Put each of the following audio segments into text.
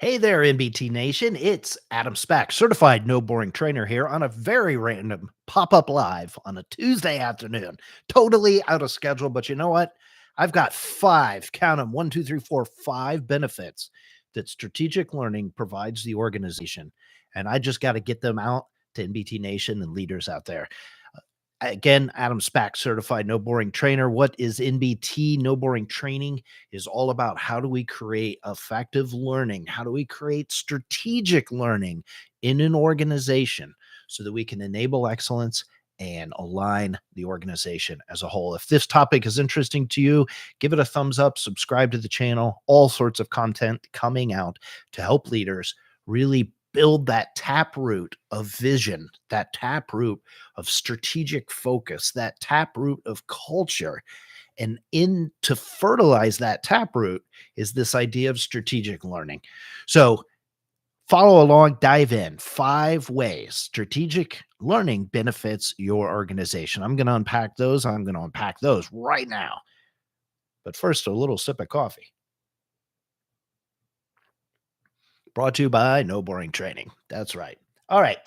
Hey there, NBT Nation. It's Adam Spack, certified no boring trainer here on a very random pop up live on a Tuesday afternoon. Totally out of schedule, but you know what? I've got five, count them, 1, 2, 3, 4, 5 benefits that strategic learning provides the organization. And I just got to get them out to NBT Nation and leaders out there. Again, Adam Spack, certified no boring trainer. What is NBT? No boring training is all about how do we create effective learning? How do we create strategic learning in an organization so that we can enable excellence and align the organization as a whole? If this topic is interesting to you, give it a thumbs up, subscribe to the channel, all sorts of content coming out to help leaders really build that taproot of vision, that taproot of strategic focus, that taproot of culture. And in to fertilize that taproot is this idea of strategic learning. So follow along, dive in. 5 ways strategic learning benefits your organization. I'm going to unpack those. I'm going to unpack those right now. But first, a little sip of coffee. Brought to you by No Boring Training. That's right. All right.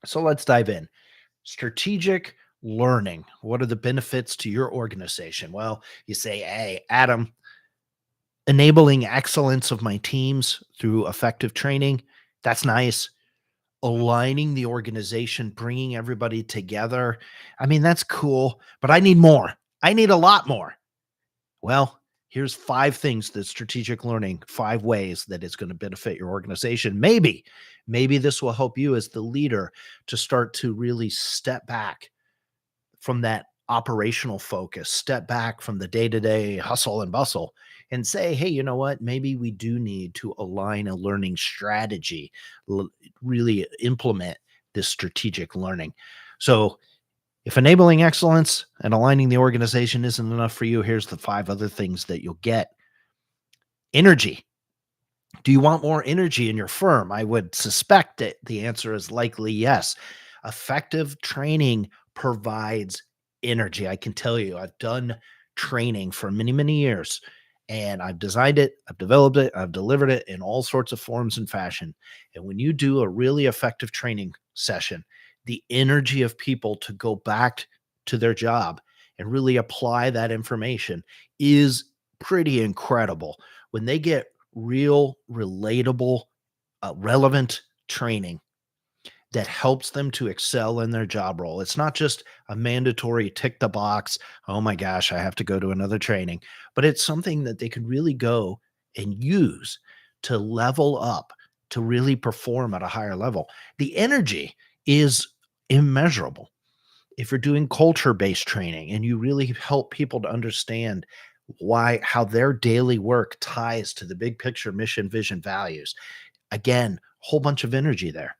So let's dive in. Strategic learning. What are the benefits to your organization? Well, you say, hey, Adam, enabling excellence of my teams through effective training. That's nice. Aligning the organization, bringing everybody together. I mean, that's cool, but I need more. I need a lot more. Well, here's 5 things that strategic learning, 5 ways that it's going to benefit your organization. Maybe this will help you as the leader to start to really step back from that operational focus, step back from the day-to-day hustle and bustle and say, hey, you know what? Maybe we do need to align a learning strategy, really implement this strategic learning. So if enabling excellence and aligning the organization isn't enough for you, here's the 5 other things that you'll get. Energy. Do you want more energy in your firm? I would suspect that the answer is likely yes. Effective training provides energy. I can tell you, I've done training for many, many years, and I've designed it, I've developed it, I've delivered it in all sorts of forms and fashion. And when you do a really effective training session, the energy of people to go back to their job and really apply that information is pretty incredible. When they get real, relatable, relevant training that helps them to excel in their job role. It's not just a mandatory tick the box. Oh my gosh, I have to go to another training, but it's something that they could really go and use to level up, to really perform at a higher level. The energy is immeasurable. If you're doing culture-based training and you really help people to understand how their daily work ties to the big picture, mission, vision, values, again, whole bunch of energy there.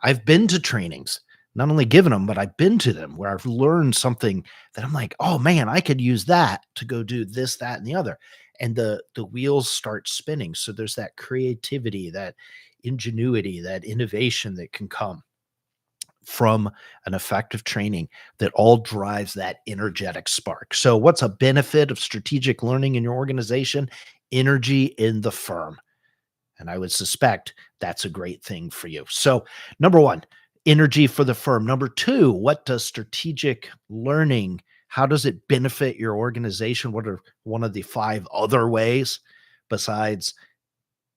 I've been to trainings, not only given them, but I've been to them where I've learned something that I'm like, oh man, I could use that to go do this, that, and the other. And the wheels start spinning. So there's that creativity, that ingenuity, that innovation that can come from an effective training that all drives that energetic spark. So what's a benefit of strategic learning in your organization? Energy in the firm. And I would suspect that's a great thing for you. So number 1, energy for the firm. Number 2, what does strategic learning, how does it benefit your organization? What are one of the 5 other ways besides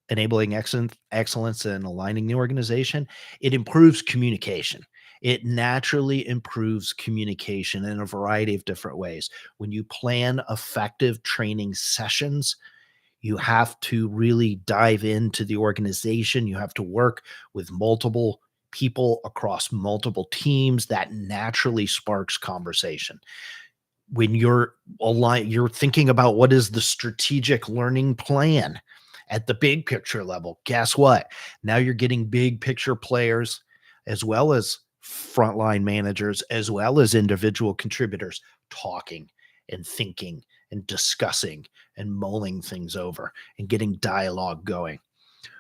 enabling excellence and aligning the organization? It improves communication. It naturally improves communication in a variety of different ways. When you plan effective training sessions, you have to really dive into the organization. You have to work with multiple people across multiple teams. That naturally sparks conversation. When you're thinking about what is the strategic learning plan at the big picture level. Guess what? Now you're getting big picture players as well as frontline managers, as well as individual contributors talking and thinking and discussing and mulling things over and getting dialogue going.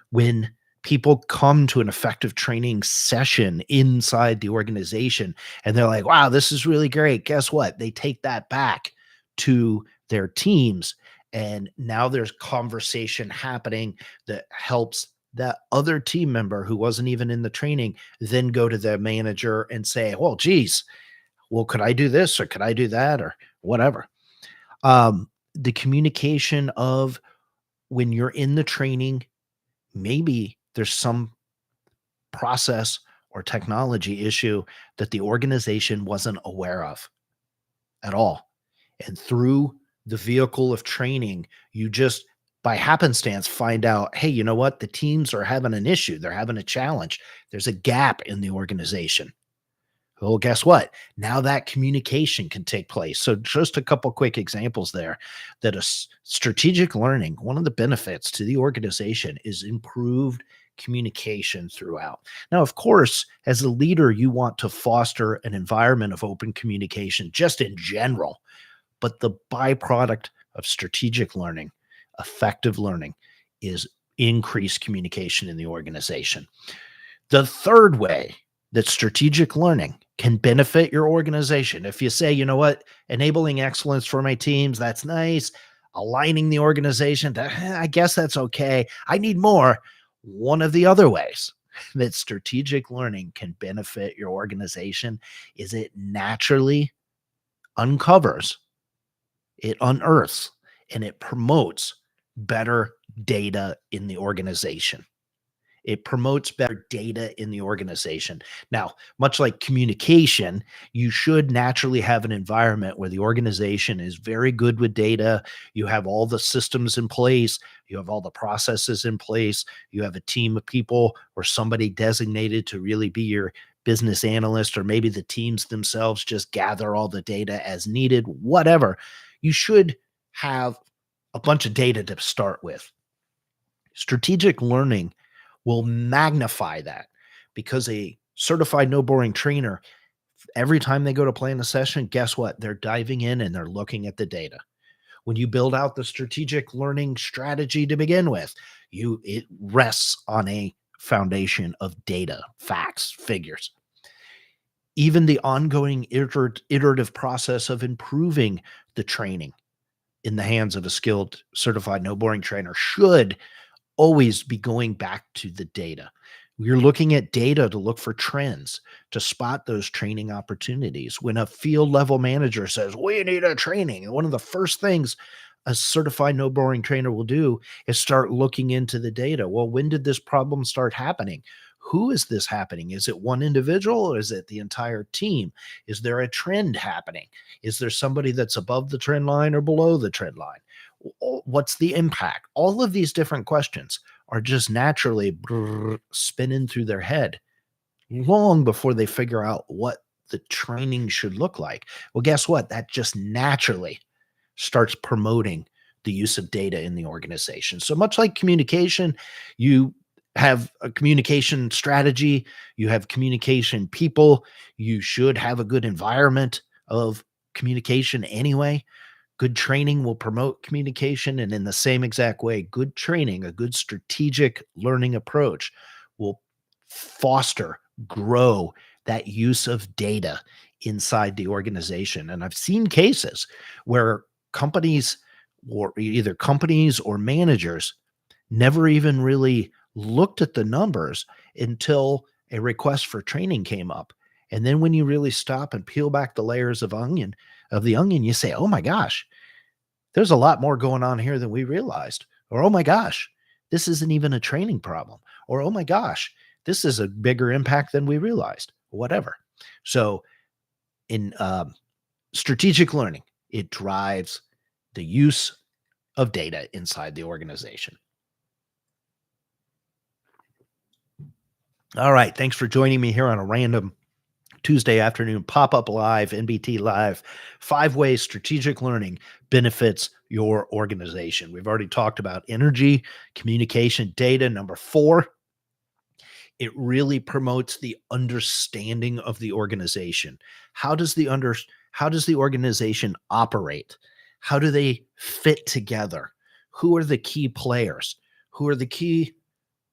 When people come to an effective training session inside the organization and they're like, wow, this is really great. Guess what? They take that back to their teams. And now there's conversation happening that helps that other team member who wasn't even in the training then go to the manager and say, well, geez, well, could I do this or could I do that or whatever? The communication of when you're in the training, maybe there's some process or technology issue that the organization wasn't aware of at all. And through the vehicle of training, you just by happenstance find out, hey, you know what? The teams are having an issue. They're having a challenge. There's a gap in the organization. Well, guess what? Now that communication can take place. So, just a couple quick examples there that strategic learning, one of the benefits to the organization is improved communication throughout. Now, of course, as a leader, you want to foster an environment of open communication just in general, but the byproduct of strategic learning, effective learning, is increased communication in the organization. The third way that strategic learning can benefit your organization, if you say, you know what, enabling excellence for my teams, that's nice. Aligning the organization, I guess that's okay. I need more. One of the other ways that strategic learning can benefit your organization is it naturally uncovers, it unearths, and it promotes better data in the organization. It promotes better data in the organization. Now, much like communication, you should naturally have an environment where the organization is very good with data. You have all the systems in place, you have all the processes in place, you have a team of people or somebody designated to really be your business analyst, or maybe the teams themselves just gather all the data as needed, whatever. You should have a bunch of data to start with. Strategic learning will magnify that because a certified no boring trainer, every time they go to plan a session, guess what? They're diving in and they're looking at the data. When you build out the strategic learning strategy to begin with, it rests on a foundation of data, facts, figures. Even the ongoing iterative process of improving the training in the hands of a skilled certified no boring trainer should always be going back to the data. You're looking at data to look for trends, to spot those training opportunities. When a field level manager says, we need a training, and one of the first things a certified no boring trainer will do is start looking into the data. Well, when did this problem start happening? Who is this happening? Is it one individual or is it the entire team? Is there a trend happening? Is there somebody that's above the trend line or below the trend line? What's the impact? All of these different questions are just naturally spinning through their head long before they figure out what the training should look like. Well, guess what? That just naturally starts promoting the use of data in the organization. So much like communication, you have a communication strategy, you have communication people, you should have a good environment of communication anyway. Good training will promote communication. And in the same exact way, good training, a good strategic learning approach will foster, grow that use of data inside the organization. And I've seen cases where companies or either companies or managers never even really looked at the numbers until a request for training came up. And then when you really stop and peel back the layers of the onion, you say, "Oh my gosh, there's a lot more going on here than we realized." Or, "Oh my gosh, this isn't even a training problem." Or, "Oh my gosh, this is a bigger impact than we realized." Whatever. So in strategic learning, it drives the use of data inside the organization. All right. Thanks for joining me here on a random Tuesday afternoon pop-up live, NBT Live, 5 ways strategic learning benefits your organization. We've already talked about energy, communication, data. Number 4, it really promotes the understanding of the organization. How does the organization operate? How do they fit together? Who are the key players? Who are the key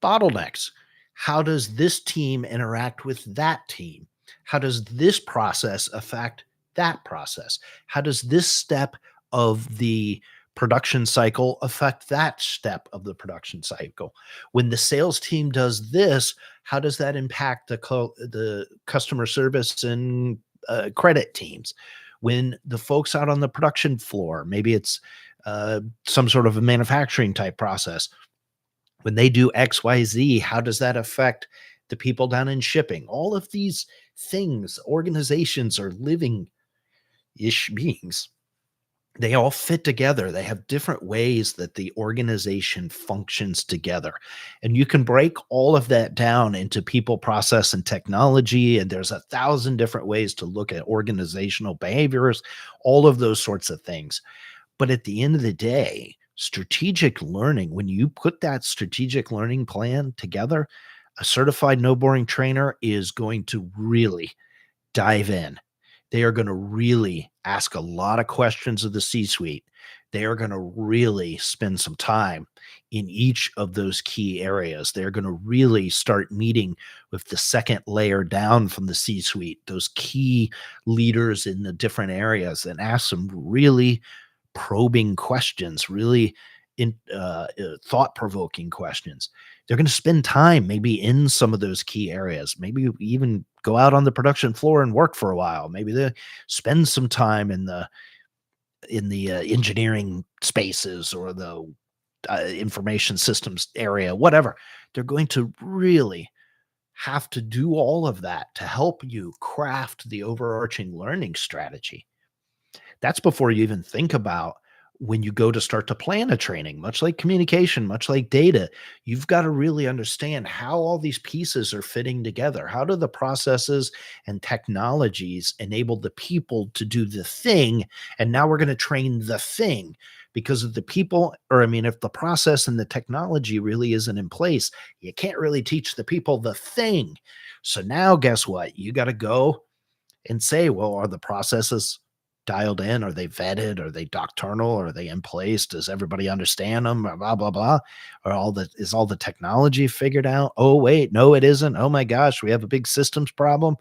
bottlenecks? How does this team interact with that team? How does this process affect that process? How does this step of the production cycle affect that step of the production cycle? When the sales team does this, how does that impact the customer service and credit teams? When the folks out on the production floor, maybe it's some sort of a manufacturing type process, when they do XYZ, how does that affect the people down in shipping? All of these things, organizations are living ish beings. They all fit together. They have different ways that the organization functions together. And you can break all of that down into people, process, and technology. And there's 1,000 different ways to look at organizational behaviors, all of those sorts of things. But at the end of the day, strategic learning, when you put that strategic learning plan together, a certified no boring trainer is going to really dive in. They are going to really ask a lot of questions of the C suite. They are going to really spend some time in each of those key areas. They're going to really start meeting with the second layer down from the C suite, those key leaders in the different areas, and ask some really probing questions, really thought provoking questions. They're going to spend time maybe in some of those key areas, maybe even go out on the production floor and work for a while. Maybe they spend some time in the engineering spaces or the information systems area, whatever. They're going to really have to do all of that to help you craft the overarching learning strategy. That's before you even think about when you go to start to plan a training, much like communication, much like data. You've got to really understand how all these pieces are fitting together. How do the processes and technologies enable the people to do the thing? And now we're going to train the thing because of the people, or I mean, if the process and the technology really isn't in place, you can't really teach the people the thing. So now guess what? You got to go and say, well, are the processes dialed in? Are they vetted? Are they doctrinal? Are they in place? Does everybody understand them? Blah, blah, blah. Is all the technology figured out? Oh, wait, no, it isn't. Oh my gosh, we have a big systems problem.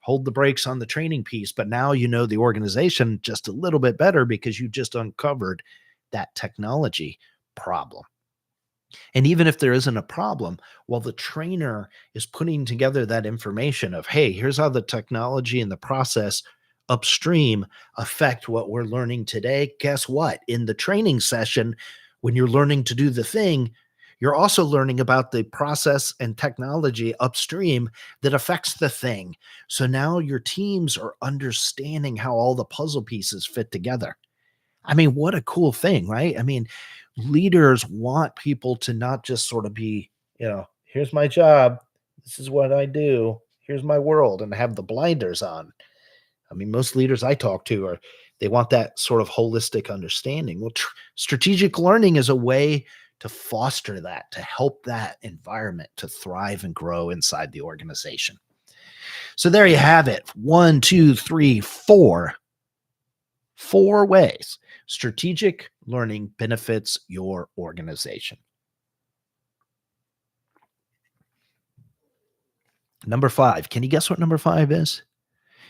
Hold the brakes on the training piece. But now you know the organization just a little bit better because you just uncovered that technology problem. And even if there isn't a problem, while the trainer is putting together that information of, hey, here's how the technology and the process upstream affect what we're learning today. Guess what? In the training session, when you're learning to do the thing, you're also learning about the process and technology upstream that affects the thing. So now your teams are understanding how all the puzzle pieces fit together. I mean, what a cool thing, right? I mean, leaders want people to not just sort of be, here's my job. This is what I do. Here's my world, and have the blinders on. I mean, most leaders I talk to they want that sort of holistic understanding. Well, strategic learning is a way to foster that, to help that environment to thrive and grow inside the organization. So there you have it. 1, 2, 3, 4. 4 ways strategic learning benefits your organization. Number 5. Can you guess what number 5 is?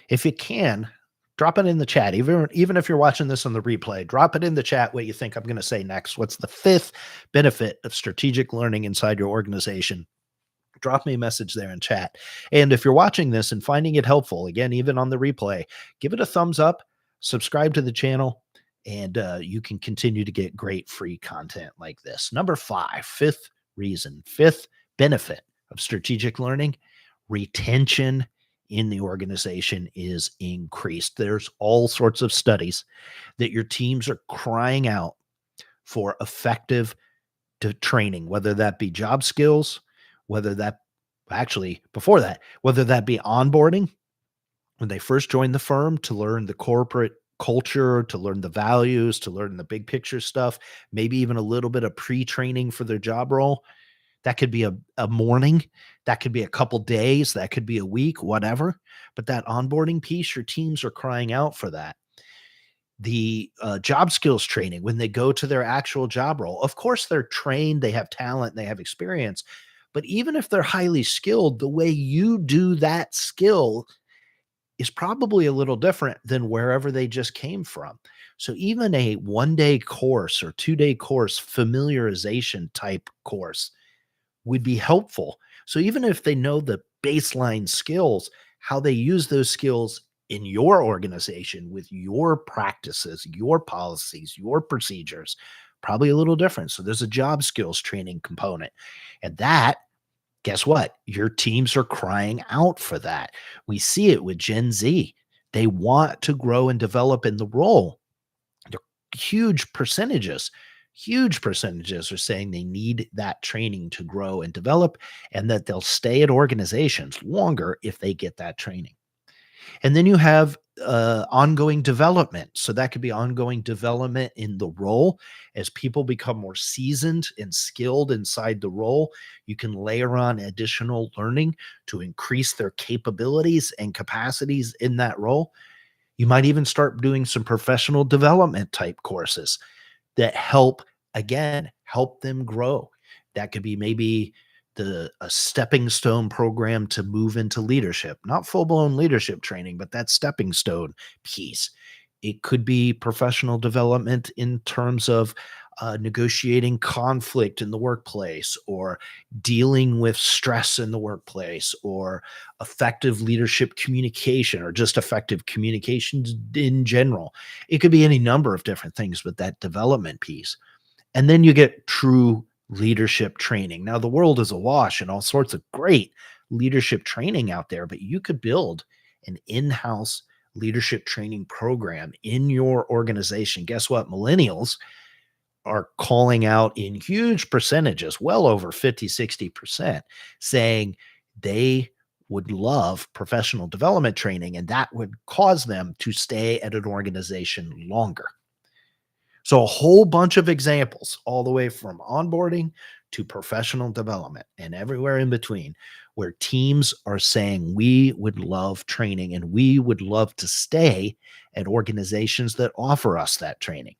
If you can, drop it in the chat. Even if you're watching this on the replay, drop it in the chat what you think I'm going to say next. What's the 5th benefit of strategic learning inside your organization? Drop me a message there in chat. And if you're watching this and finding it helpful, again, even on the replay, give it a thumbs up, subscribe to the channel, and you can continue to get great free content like this. Number 5, 5th benefit of strategic learning: retention in the organization is increased. There's all sorts of studies that your teams are crying out for effective training, whether that be job skills, whether that actually before that, whether that be onboarding when they first join the firm, to learn the corporate culture, to learn the values, to learn the big picture stuff, maybe even a little bit of pre-training for their job role. That could be a morning, that could be a couple days, that could be a week, whatever. But that onboarding piece, your teams are crying out for that. The job skills training, when they go to their actual job role, of course, they're trained, they have talent, they have experience. But even if they're highly skilled, the way you do that skill is probably a little different than wherever they just came from. So even a 1-day course or 2-day course, familiarization type course would be helpful. So even if they know the baseline skills, how they use those skills in your organization with your practices, your policies, your procedures, probably a little different. So there's a job skills training component. And that, guess what? Your teams are crying out for that. We see it with Gen Z. They want to grow and develop in the role. They're huge percentages are saying they need that training to grow and develop, and that they'll stay at organizations longer if they get that training. And then you have ongoing development. So that could be ongoing development in the role. As people become more seasoned and skilled inside the role, you can layer on additional learning to increase their capabilities and capacities in that role. You might even start doing some professional development type courses that help them grow. That could be maybe a stepping stone program to move into leadership, not full-blown leadership training, but that stepping stone piece. It could be professional development in terms of negotiating conflict in the workplace, or dealing with stress in the workplace, or effective leadership communication, or just effective communications in general. It could be any number of different things with that development piece. And then you get true leadership training. Now, the world is awash in all sorts of great leadership training out there, but you could build an in-house leadership training program in your organization. Guess what? Millennials are calling out in huge percentages, well over 50, 60%, saying they would love professional development training, and that would cause them to stay at an organization longer. So a whole bunch of examples, all the way from onboarding to professional development and everywhere in between, where teams are saying, we would love training and we would love to stay at organizations that offer us that training.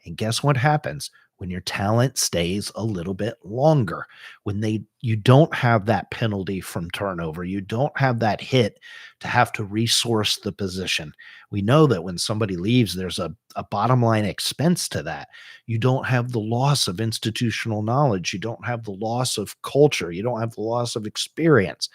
And guess what happens when your talent stays a little bit longer? When you don't have that penalty from turnover, you don't have that hit to have to resource the position. We know that when somebody leaves, there's a bottom line expense to that. You don't have the loss of institutional knowledge. You don't have the loss of culture. You don't have the loss of experience.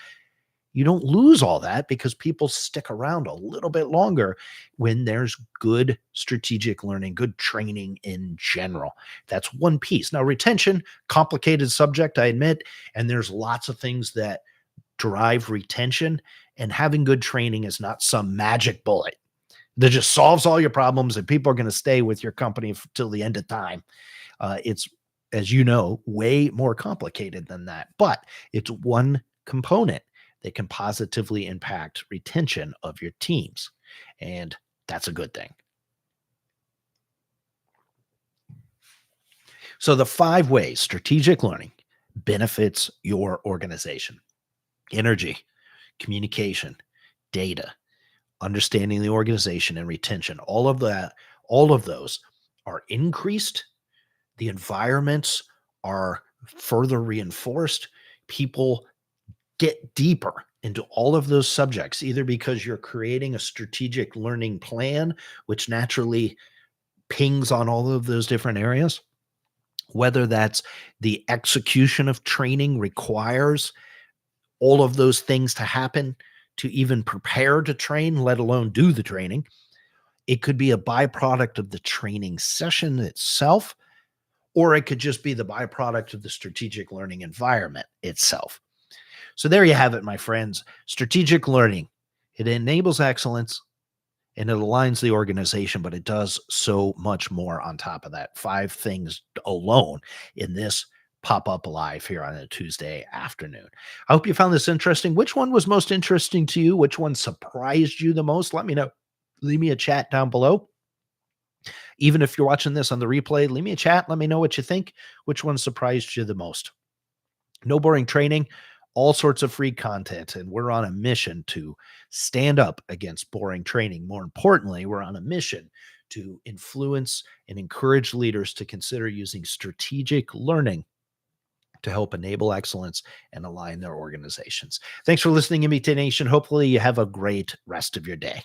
You don't lose all that because people stick around a little bit longer when there's good strategic learning, good training in general. That's one piece. Now, retention, complicated subject, I admit, and there's lots of things that drive retention, and having good training is not some magic bullet that just solves all your problems and people are going to stay with your company till the end of time. It's, as you know, way more complicated than that, but it's one component that can positively impact retention of your teams. And that's a good thing. So the 5 ways strategic learning benefits your organization: energy, communication, data, understanding the organization, and retention. All of those are increased. The environments are further reinforced. People get deeper into all of those subjects, either because you're creating a strategic learning plan, which naturally pings on all of those different areas, whether that's the execution of training requires all of those things to happen to even prepare to train, let alone do the training. It could be a byproduct of the training session itself, or it could just be the byproduct of the strategic learning environment itself. So there you have it, my friends. Strategic learning. It enables excellence and it aligns the organization, but it does so much more on top of that. 5 things alone in this pop-up live here on a Tuesday afternoon. I hope you found this interesting. Which one was most interesting to you? Which one surprised you the most? Let me know. Leave me a chat down below. Even if you're watching this on the replay, leave me a chat. Let me know what you think. Which one surprised you the most? No boring training, all sorts of free content, and we're on a mission to stand up against boring training. More importantly, we're on a mission to influence and encourage leaders to consider using strategic learning to help enable excellence and align their organizations. Thanks for listening, NBT Nation. Hopefully you have a great rest of your day.